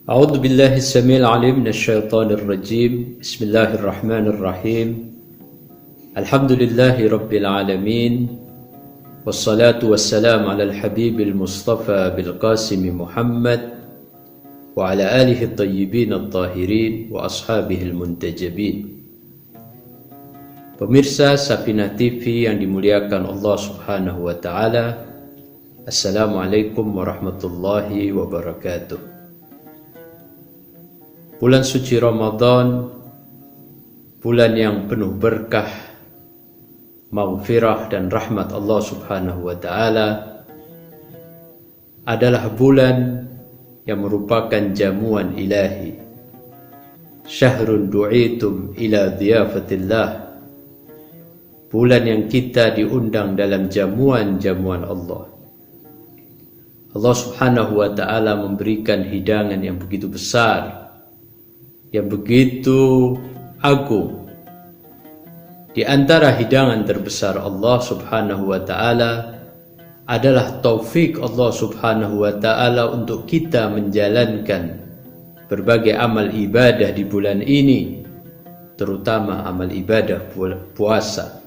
أعوذ بالله السميع العليم من الشيطان الرجيم. بسم الله الرحمن الرحيم. الحمد لله رب العالمين، والصلاة والسلام على الحبيب المصطفى بالقاسم محمد وعلى آله الطيبين الطاهرين وأصحابه المنتجبين. Pemirsa Safinah TV yang dimuliakan Allah Subhanahu wa Ta'ala, Assalamualaikum warahmatullahi wabarakatuh. Bulan suci Ramadan, bulan yang penuh berkah, maghfirah dan rahmat Allah Subhanahu wa Ta'ala, adalah bulan yang merupakan jamuan ilahi. Syahrun du'itum ila dhiyafatillah, bulan yang kita diundang dalam jamuan-jamuan Allah. Allah Subhanahu wa Ta'ala memberikan hidangan yang begitu besar, yang begitu agung. Di antara hidangan terbesar Allah Subhanahu wa Ta'ala adalah taufik Allah Subhanahu wa Ta'ala untuk kita menjalankan berbagai amal ibadah di bulan ini, terutama amal ibadah puasa.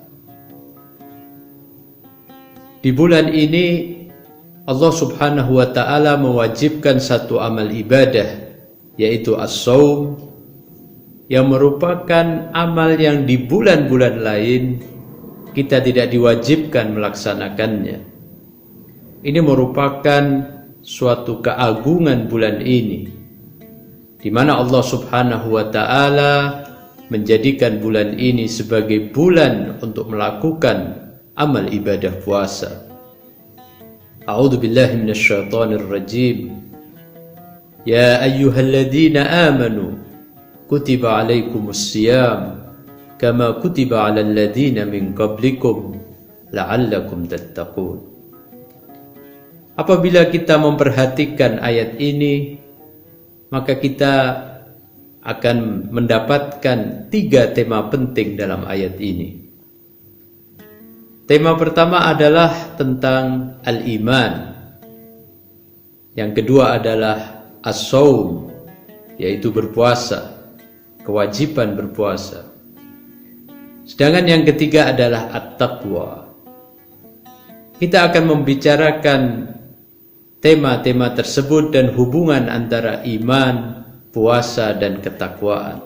Di bulan ini Allah Subhanahu wa Ta'ala mewajibkan satu amal ibadah, yaitu as-shaum, yang merupakan amal yang di bulan-bulan lain kita tidak diwajibkan melaksanakannya. Ini merupakan suatu keagungan bulan ini, di mana Allah Subhanahu wa Ta'ala menjadikan bulan ini sebagai bulan untuk melakukan amal ibadah puasa. A'udzu billahi minasyaitonir rajim. Ya ayyuhalladzina amanu kutiba alaikumus siyam kama kutiba alal ladzina min qablikum la'allakum tattaqun. Apabila kita memperhatikan ayat ini, maka kita akan mendapatkan 3 tema penting dalam ayat ini. Tema pertama adalah tentang al-iman. Yang kedua adalah as-shaum, yaitu berpuasa, kewajiban berpuasa. Sedangkan yang ketiga adalah at-taqwa. Kita akan membicarakan tema-tema tersebut dan hubungan antara iman, puasa, dan ketakwaan.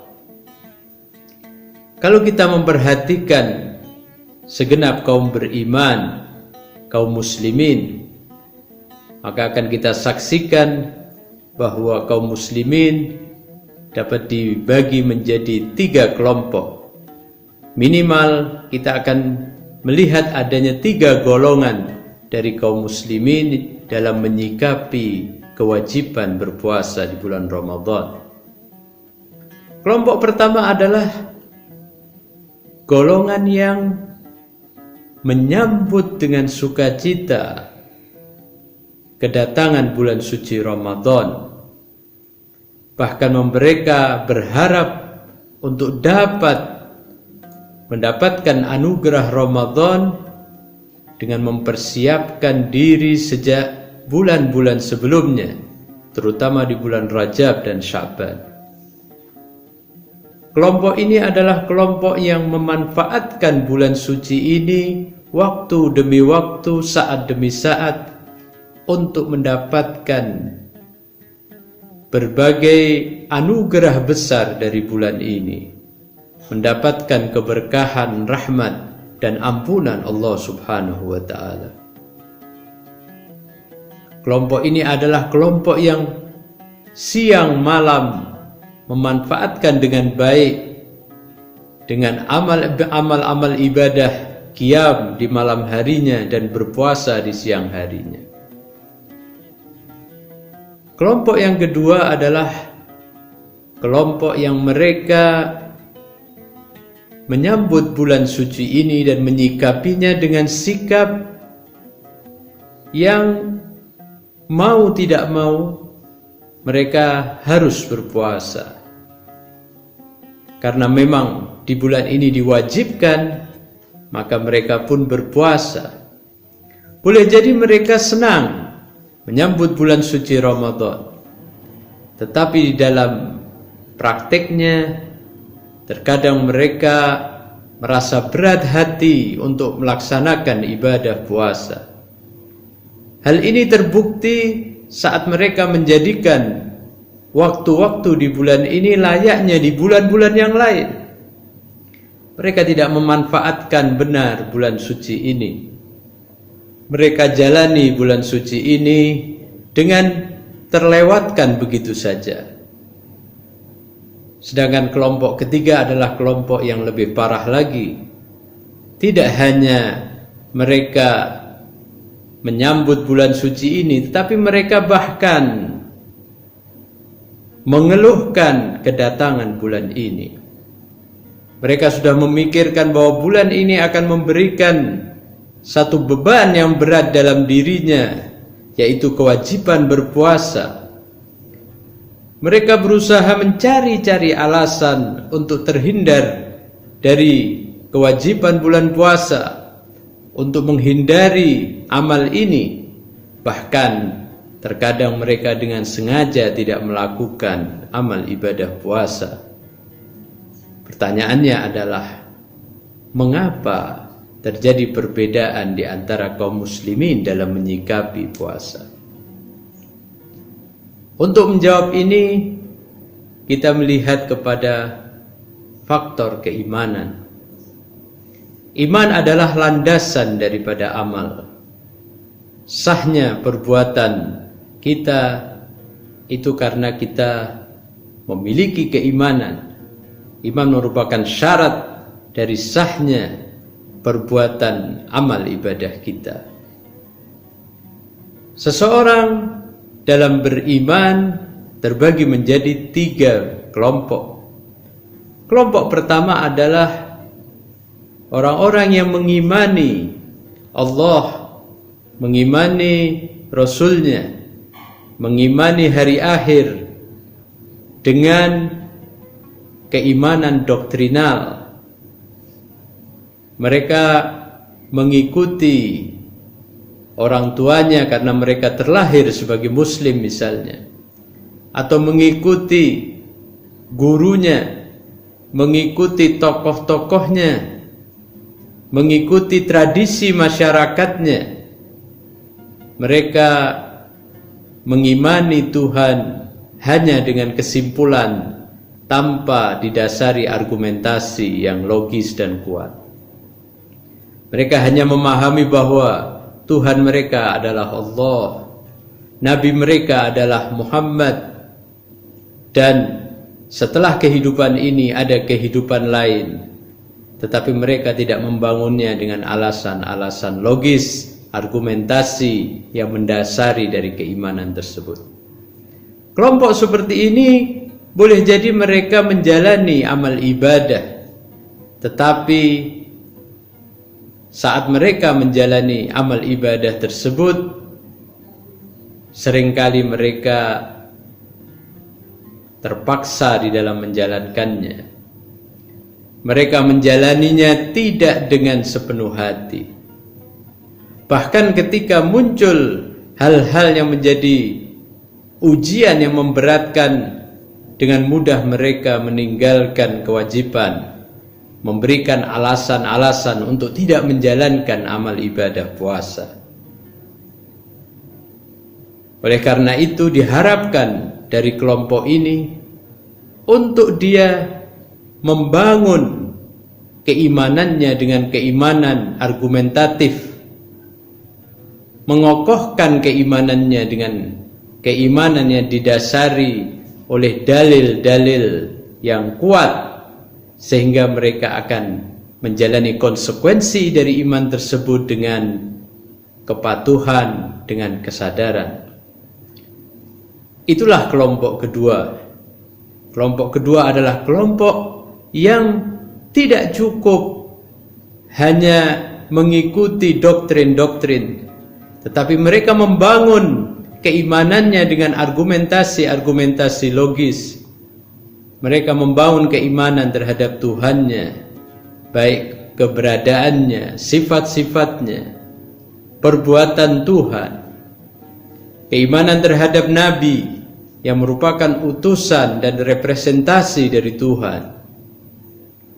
Kalau kita memperhatikan segenap kaum beriman, kaum muslimin, maka akan kita saksikan bahwa kaum muslimin dapat dibagi menjadi 3 kelompok. Minimal kita akan melihat adanya 3 golongan dari kaum muslimin dalam menyikapi kewajiban berpuasa di bulan Ramadan. Kelompok pertama adalah golongan yang menyambut dengan sukacita kedatangan bulan suci Ramadan. Bahkan mereka berharap untuk dapat mendapatkan anugerah Ramadan dengan mempersiapkan diri sejak bulan-bulan sebelumnya, terutama di bulan Rajab dan Sya'ban. Kelompok ini adalah kelompok yang memanfaatkan bulan suci ini waktu demi waktu, saat demi saat, untuk mendapatkan berbagai anugerah besar dari bulan ini, mendapatkan keberkahan, rahmat, dan ampunan Allah Subhanahu wa Ta'ala. Kelompok ini adalah kelompok yang siang malam memanfaatkan dengan baik dengan amal-amal ibadah qiyam di malam harinya dan berpuasa di siang harinya. Kelompok yang kedua adalah kelompok yang mereka menyambut bulan suci ini dan menyikapinya dengan sikap yang mau tidak mau mereka harus berpuasa. Karena memang di bulan ini diwajibkan, maka mereka pun berpuasa. Boleh jadi mereka senang menyambut bulan suci Ramadan, tetapi di dalam prakteknya terkadang mereka merasa berat hati untuk melaksanakan ibadah puasa. Hal ini terbukti saat mereka menjadikan waktu-waktu di bulan ini layaknya di bulan-bulan yang lain. Mereka tidak memanfaatkan benar bulan suci ini. Mereka jalani bulan suci ini dengan terlewatkan begitu saja. Sedangkan kelompok ketiga adalah kelompok yang lebih parah lagi. Tidak hanya mereka menyambut bulan suci ini, tetapi mereka bahkan mengeluhkan kedatangan bulan ini. Mereka sudah memikirkan bahwa bulan ini akan memberikan satu beban yang berat dalam dirinya, yaitu kewajiban berpuasa. Mereka berusaha mencari-cari alasan untuk terhindar dari kewajiban bulan puasa, untuk menghindari amal ini. Bahkan terkadang mereka dengan sengaja tidak melakukan amal ibadah puasa. Pertanyaannya adalah, mengapa terjadi perbedaan di antara kaum muslimin dalam menyikapi puasa? Untuk menjawab ini, kita melihat kepada faktor keimanan. Iman adalah landasan daripada amal. Sahnya perbuatan kita itu karena kita memiliki keimanan. Iman merupakan syarat dari sahnya perbuatan amal ibadah kita. Seseorang dalam beriman terbagi menjadi 3 kelompok. Kelompok pertama adalah orang-orang yang mengimani Allah, mengimani Rasulnya, mengimani hari akhir dengan keimanan doktrinal. Mereka mengikuti orang tuanya karena mereka terlahir sebagai muslim misalnya, atau mengikuti gurunya, mengikuti tokoh-tokohnya, mengikuti tradisi masyarakatnya. Mereka mengimani Tuhan hanya dengan kesimpulan tanpa didasari argumentasi yang logis dan kuat. Mereka hanya memahami bahwa Tuhan mereka adalah Allah, Nabi mereka adalah Muhammad, dan setelah kehidupan ini ada kehidupan lain. Tetapi mereka tidak membangunnya dengan alasan-alasan logis, argumentasi yang mendasari dari keimanan tersebut. Kelompok seperti ini boleh jadi mereka menjalani amal ibadah, tetapi saat mereka menjalani amal ibadah tersebut, seringkali mereka terpaksa di dalam menjalankannya. Mereka menjalaninya tidak dengan sepenuh hati. Bahkan ketika muncul hal-hal yang menjadi ujian yang memberatkan, dengan mudah mereka meninggalkan kewajiban, memberikan alasan-alasan untuk tidak menjalankan amal ibadah puasa. Oleh karena itu diharapkan dari kelompok ini untuk dia membangun keimanannya dengan keimanan argumentatif, mengokohkan keimanannya dengan keimanan yang didasari oleh dalil-dalil yang kuat, sehingga mereka akan menjalani konsekuensi dari iman tersebut dengan kepatuhan, dengan kesadaran. Itulah kelompok kedua. Kelompok kedua adalah kelompok yang tidak cukup hanya mengikuti doktrin-doktrin, tetapi mereka membangun keimanannya dengan argumentasi-argumentasi logis. Mereka membangun keimanan terhadap Tuhannya, baik keberadaannya, sifat-sifatnya, perbuatan Tuhan, keimanan terhadap Nabi, yang merupakan utusan dan representasi dari Tuhan.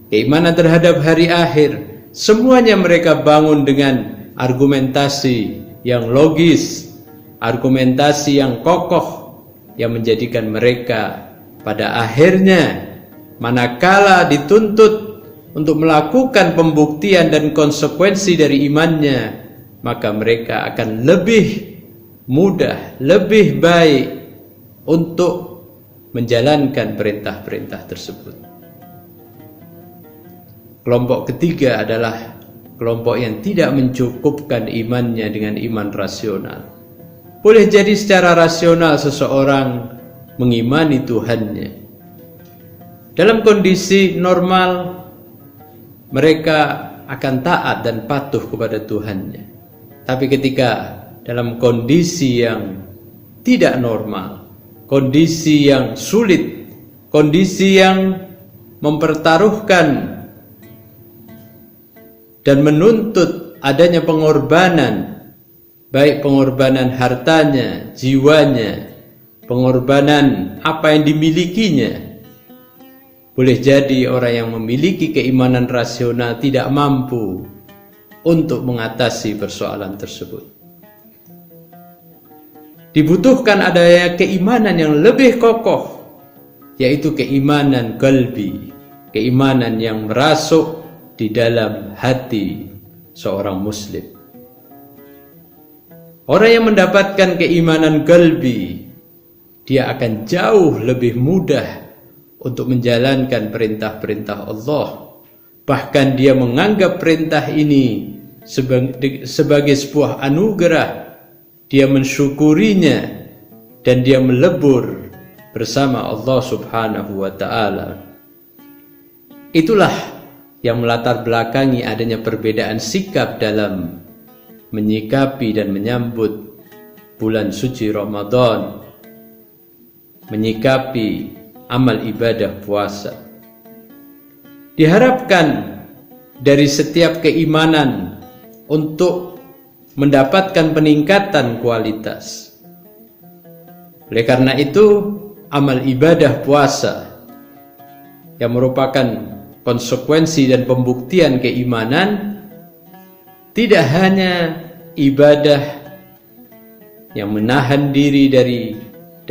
Keimanan terhadap hari akhir, semuanya mereka bangun dengan argumentasi yang logis, argumentasi yang kokoh, yang menjadikan mereka pada akhirnya manakala dituntut untuk melakukan pembuktian dan konsekuensi dari imannya, maka mereka akan lebih mudah, lebih baik untuk menjalankan perintah-perintah tersebut. Kelompok ketiga adalah kelompok yang tidak mencukupkan imannya dengan iman rasional. Boleh jadi secara rasional seseorang mengimani Tuhannya. Dalam kondisi normal, mereka akan taat dan patuh kepada Tuhannya. Tapi ketika dalam kondisi yang tidak normal, kondisi yang sulit, kondisi yang mempertaruhkan dan menuntut adanya pengorbanan, baik pengorbanan hartanya, jiwanya, pengorbanan apa yang dimilikinya. Boleh jadi orang yang memiliki keimanan rasional tidak mampu untuk mengatasi persoalan tersebut. Dibutuhkan adanya keimanan yang lebih kokoh, yaitu keimanan qalbi, keimanan yang merasuk di dalam hati seorang muslim. Orang yang mendapatkan keimanan qalbi, dia akan jauh lebih mudah untuk menjalankan perintah-perintah Allah. Bahkan dia menganggap perintah ini sebagai sebuah anugerah. Dia mensyukurinya dan dia melebur bersama Allah Subhanahu wa ta'ala. Itulah yang melatar belakangi adanya perbedaan sikap dalam menyikapi dan menyambut bulan suci Ramadan, menyikapi amal ibadah puasa. Diharapkan dari setiap keimanan untuk mendapatkan peningkatan kualitas. Oleh karena itu, amal ibadah puasa yang merupakan konsekuensi dan pembuktian keimanan tidak hanya ibadah yang menahan diri dari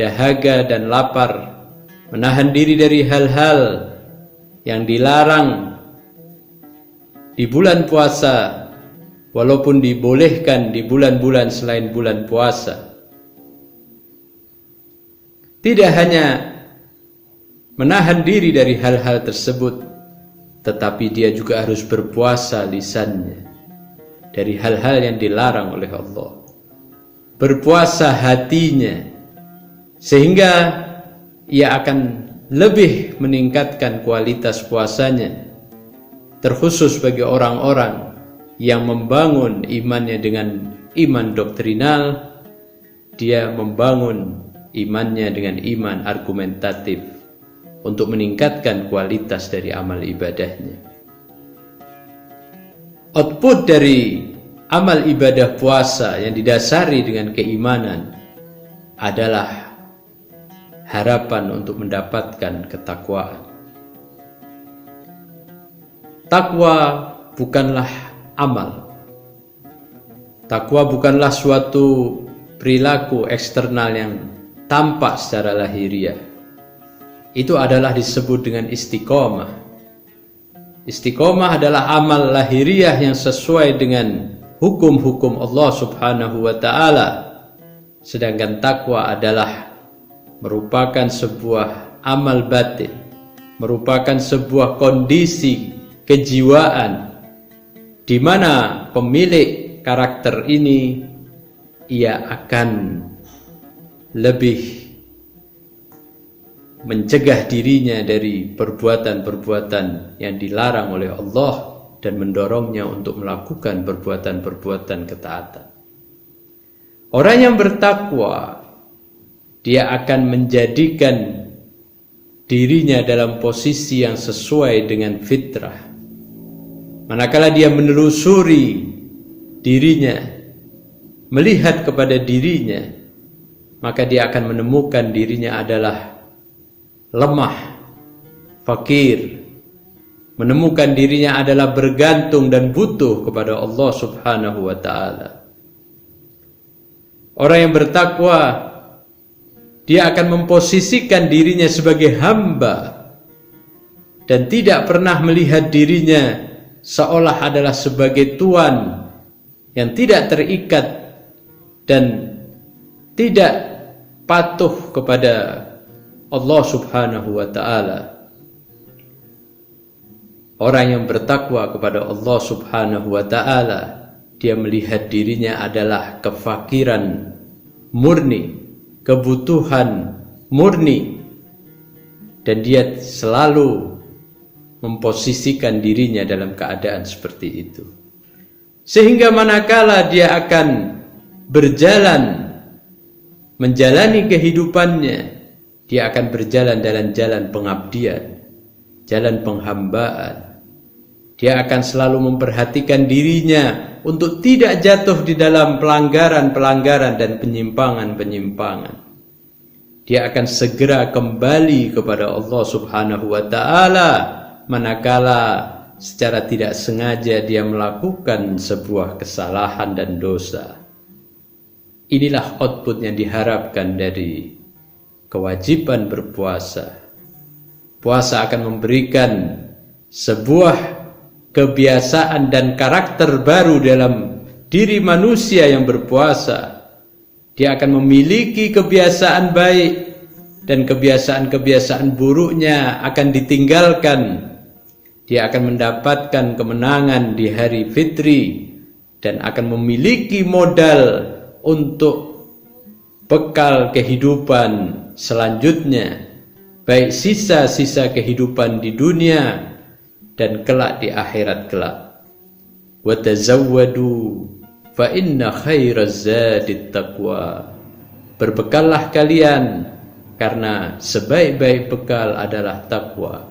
dahaga dan lapar, menahan diri dari hal-hal yang dilarang di bulan puasa, walaupun dibolehkan di bulan-bulan selain bulan puasa. Tidak hanya menahan diri dari hal-hal tersebut, tetapi dia juga harus berpuasa lisannya dari hal-hal yang dilarang oleh Allah. Berpuasa hatinya, sehingga ia akan lebih meningkatkan kualitas puasanya, terkhusus bagi orang-orang yang membangun imannya dengan iman doktrinal. Dia membangun imannya dengan iman argumentatif untuk meningkatkan kualitas dari amal ibadahnya. Output dari amal ibadah puasa yang didasari dengan keimanan adalah harapan untuk mendapatkan ketakwaan. Takwa bukanlah amal. Takwa bukanlah suatu perilaku eksternal yang tampak secara lahiriah. Itu adalah disebut dengan istiqomah. Istiqomah adalah amal lahiriah yang sesuai dengan hukum-hukum Allah Subhanahu wa ta'ala. Sedangkan takwa adalah merupakan sebuah amal batin, merupakan sebuah kondisi kejiwaan di mana pemilik karakter ini ia akan lebih mencegah dirinya dari perbuatan-perbuatan yang dilarang oleh Allah dan mendorongnya untuk melakukan perbuatan-perbuatan ketaatan. Orang yang bertakwa, dia akan menjadikan dirinya dalam posisi yang sesuai dengan fitrah. Manakala dia menelusuri dirinya, melihat kepada dirinya, maka dia akan menemukan dirinya adalah lemah, fakir, menemukan dirinya adalah bergantung dan butuh kepada Allah Subhanahu wa ta'ala. Orang yang bertakwa, dia akan memposisikan dirinya sebagai hamba dan tidak pernah melihat dirinya seolah adalah sebagai tuan yang tidak terikat dan tidak patuh kepada Allah Subhanahu wa ta'ala. Orang yang bertakwa kepada Allah Subhanahu wa ta'ala, dia melihat dirinya adalah kefakiran murni, kebutuhan murni, dan dia selalu memposisikan dirinya dalam keadaan seperti itu. Sehingga manakala dia akan berjalan menjalani kehidupannya, dia akan berjalan dalam jalan pengabdian, jalan penghambaan. Dia akan selalu memperhatikan dirinya untuk tidak jatuh di dalam pelanggaran-pelanggaran dan penyimpangan-penyimpangan. Dia akan segera kembali kepada Allah Subhanahu wa ta'ala manakala secara tidak sengaja dia melakukan sebuah kesalahan dan dosa. Inilah output yang diharapkan dari kewajiban berpuasa. Puasa akan memberikan sebuah kebiasaan dan karakter baru dalam diri manusia yang berpuasa. Dia akan memiliki kebiasaan baik dan kebiasaan-kebiasaan buruknya akan ditinggalkan. Dia akan mendapatkan kemenangan di hari fitri dan akan memiliki modal untuk bekal kehidupan selanjutnya, baik sisa-sisa kehidupan di dunia dan kelak di akhirat kelak. Wa tazawwadu fa inna khairaz zadit taqwa. Berbekallah kalian karena sebaik-baik bekal adalah takwa.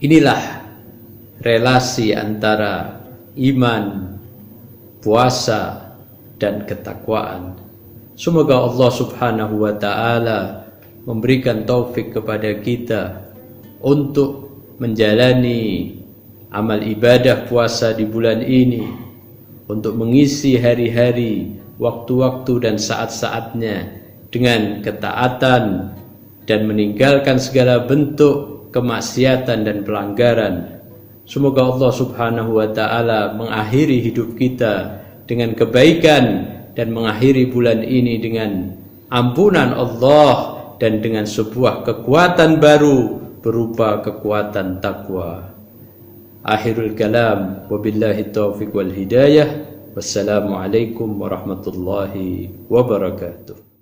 Inilah relasi antara iman, puasa, dan ketakwaan. Semoga Allah Subhanahu wa ta'ala memberikan taufik kepada kita untuk menjalani amal ibadah puasa di bulan ini, untuk mengisi hari-hari, waktu-waktu dan saat-saatnya dengan ketaatan dan meninggalkan segala bentuk kemaksiatan dan pelanggaran. Semoga Allah Subhanahu wa ta'ala mengakhiri hidup kita dengan kebaikan dan mengakhiri bulan ini dengan ampunan Allah dan dengan sebuah kekuatan baru berupa kekuatan takwa. Akhirul kalam, wabillahi taufiq wal hidayah. Wassalamualaikum warahmatullahi wabarakatuh.